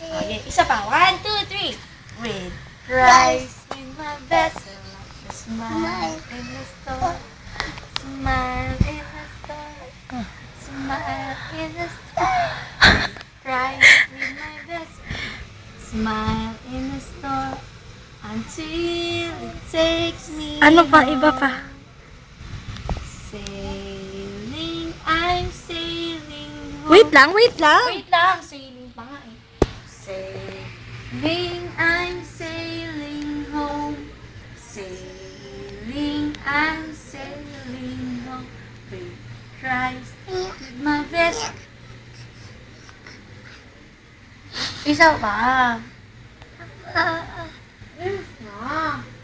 Okay, isa pa. 1, 2, 3. With Christ in my vessel, a smile in the store, smile in the store, smile in the store. With Christ in my vessel, smile in the store, until it takes me Ano pa? home. Iba pa. Sailing, I'm sailing home. Wait lang, wait lang. Wait lang, sailing pa nga eh. Sailing, I'm sailing home. Sailing, I'm sailing home. With Christ, with my vessel. Isa pa.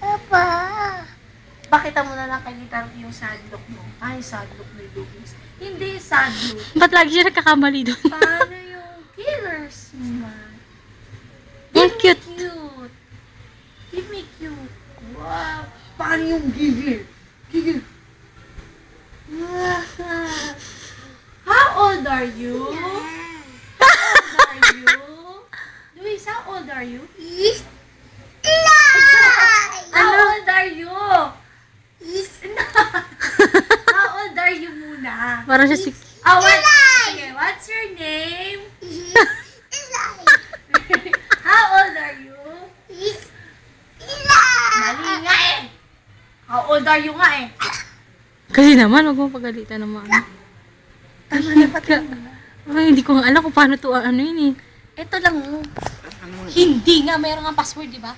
Papa. Pakita mo na lang kay Gitar yung sadlock mo. Ay, sadlock ni Luis. Hindi sadlock. Ba't lagi siya nagkakamali doon? Paano yung killer's man? Ang cute. Cute. Give me cute. Wow. Paano yung gigil? Gigil. How old are you? How old are you? Luis, how old are you? How old are you? How old are you muna? Parang siya si... Okay, what's your name? How old are you? Mali nga eh. How old are you nga eh? Kasi naman, huwag mo pagalitan ng mga ano. Tama na pati. Ay, hindi ko nga alam kung paano to ano yun eh. Ito lang. Hindi nga, mayroon nga password, di ba?